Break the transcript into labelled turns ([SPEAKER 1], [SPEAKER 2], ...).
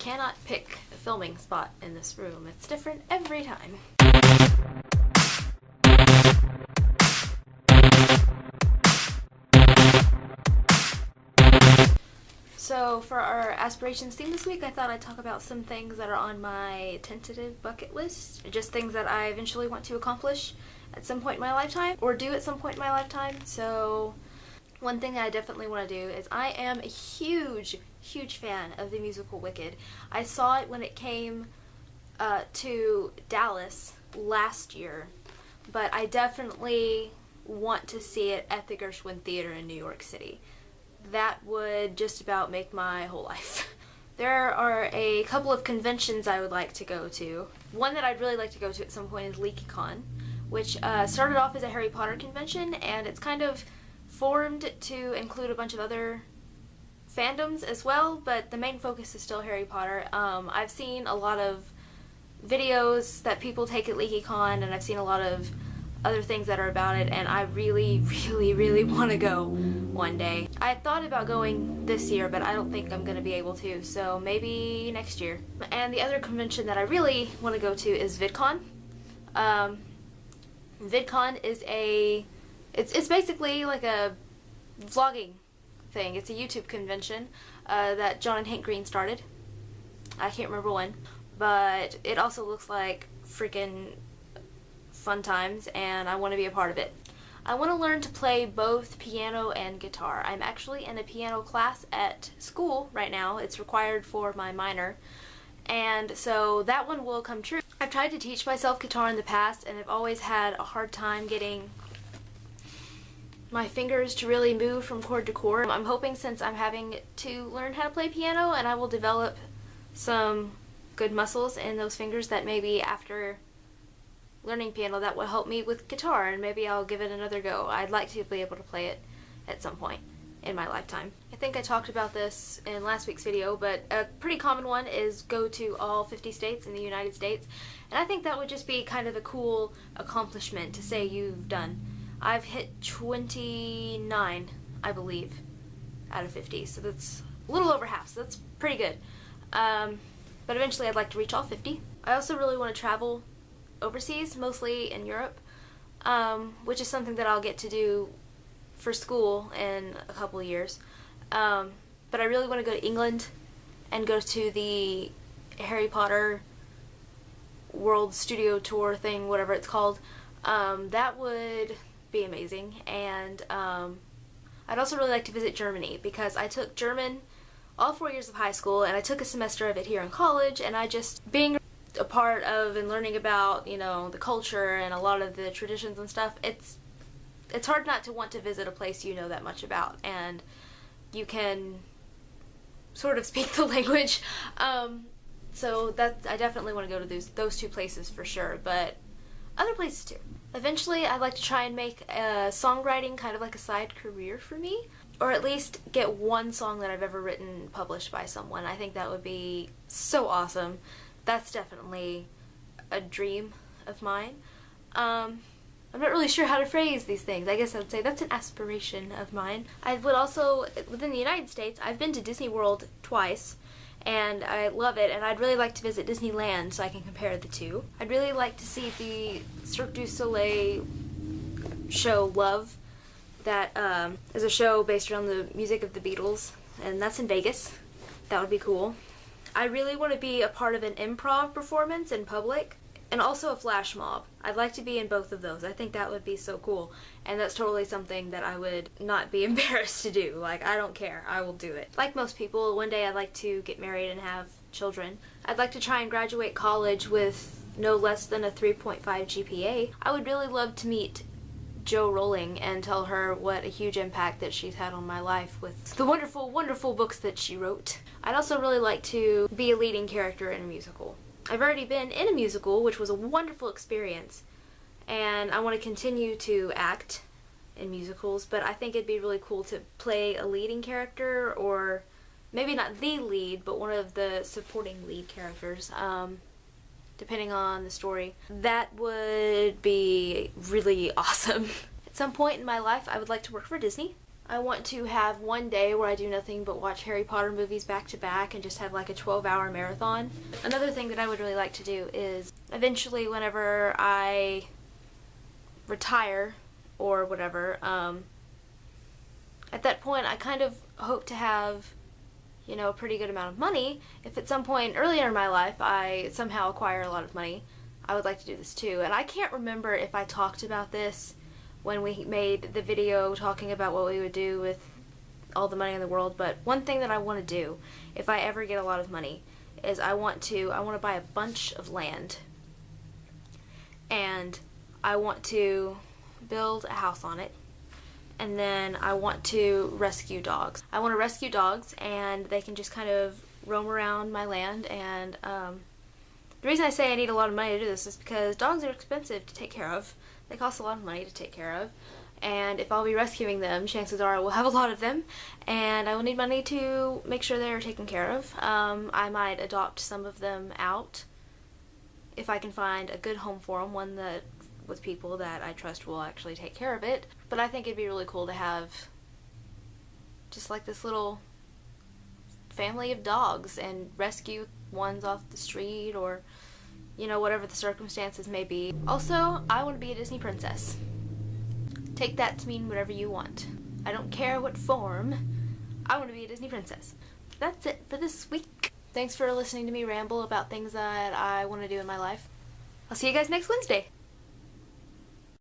[SPEAKER 1] cannot pick a filming spot in this room. It's different every time. So for our aspirations theme this week, I thought I'd talk about some things that are on my tentative bucket list. Just things that I eventually want to accomplish at some point in my lifetime, or do at some point in my lifetime. So one thing that I definitely want to do is I am a huge fan of the musical Wicked. I saw it when it came to Dallas last year, but I definitely want to see it at the Gershwin Theater in New York City. That would just about make my whole life. There are a couple of conventions I would like to go to. One that I'd really like to go to at some point is LeakyCon, which started off as a Harry Potter convention, and it's kind of formed to include a bunch of other fandoms as well, but the main focus is still Harry Potter. I've seen a lot of videos that people take at LeakyCon, and I've seen a lot of other things that are about it, and I really want to go one day. I thought about going this year, but I don't think I'm going to be able to, so maybe next year. And the other convention that I really want to go to is VidCon. VidCon is it's basically like a vlogging thing. It's a YouTube convention that John and Hank Green started. I can't remember when, but it also looks like freaking fun times, and I want to be a part of it. I want to learn to play both piano and guitar. I'm actually in a piano class at school right now. It's required for my minor, and so that one will come true. I've tried to teach myself guitar in the past, and I've always had a hard time getting my fingers to really move from chord to chord. I'm hoping, since I'm having to learn how to play piano, and I will develop some good muscles in those fingers, that maybe after learning piano that will help me with guitar, and maybe I'll give it another go. I'd like to be able to play it at some point in my lifetime. I think I talked about this in last week's video, but a pretty common one is go to all 50 states in the United States, and I think that would just be kind of a cool accomplishment to say you've done. I've hit 29, I believe, out of 50, so that's a little over half, so that's pretty good. But eventually I'd like to reach all 50. I also really want to travel overseas, mostly in Europe, which is something that I'll get to do for school in a couple of years. But I really want to go to England and go to the Harry Potter World Studio Tour thing, whatever it's called. That would be amazing. And I'd also really like to visit Germany, because I took German all 4 years of high school, and I took a semester of it here in college, and being a part of and learning about, you know, the culture and a lot of the traditions and stuff, it's hard not to want to visit a place you know that much about, and you can sort of speak the language. So I definitely want to go to those two places for sure, but other places too. Eventually I'd like to try and make songwriting kind of like a side career for me, or at least get one song that I've ever written published by someone. I think that would be so awesome. That's definitely a dream of mine. I'm not really sure how to phrase these things. I guess I would say that's an aspiration of mine. I would also, within the United States, I've been to Disney World twice, and I love it, and I'd really like to visit Disneyland so I can compare the two. I'd really like to see the Cirque du Soleil show Love, that is a show based around the music of the Beatles, and that's in Vegas. That would be cool. I really want to be a part of an improv performance in public, and also a flash mob. I'd like to be in both of those. I think that would be so cool, and that's totally something that I would not be embarrassed to do. Like, I don't care. I will do it. Like most people, one day I'd like to get married and have children. I'd like to try and graduate college with no less than a 3.5 GPA. I would really love to meet Jo Rowling and tell her what a huge impact that she's had on my life with the wonderful books that she wrote. I'd also really like to be a leading character in a musical. I've already been in a musical, which was a wonderful experience, and I want to continue to act in musicals, but I think it'd be really cool to play a leading character, or maybe not the lead, but one of the supporting lead characters, depending on the story. That would be really awesome. At some point in my life, I would like to work for Disney. I want to have one day where I do nothing but watch Harry Potter movies back to back and just have like a 12-hour marathon. Another thing that I would really like to do is eventually whenever I retire or whatever, at that point I kind of hope to have, you know, a pretty good amount of money. If at some point earlier in my life I somehow acquire a lot of money, I would like to do this too. And I can't remember if I talked about this when we made the video talking about what we would do with all the money in the world, but one thing that I want to do if I ever get a lot of money is I want to buy a bunch of land, and I want to build a house on it, and then I want to rescue dogs. I want to rescue dogs, and they can just kind of roam around my land. And the reason I say I need a lot of money to do this is because dogs are expensive to take care of. They cost a lot of money to take care of, and if I'll be rescuing them, chances are I will have a lot of them, and I will need money to make sure they're taken care of. I might adopt some of them out if I can find a good home for them, one that with people that I trust will actually take care of it. But I think it'd be really cool to have just like this little family of dogs and rescue ones off the street, or you know, whatever the circumstances may be. Also, I want to be a Disney princess. Take that to mean whatever you want. I don't care what form. I want to be a Disney princess. That's it for this week. Thanks for listening to me ramble about things that I want to do in my life. I'll see you guys next Wednesday.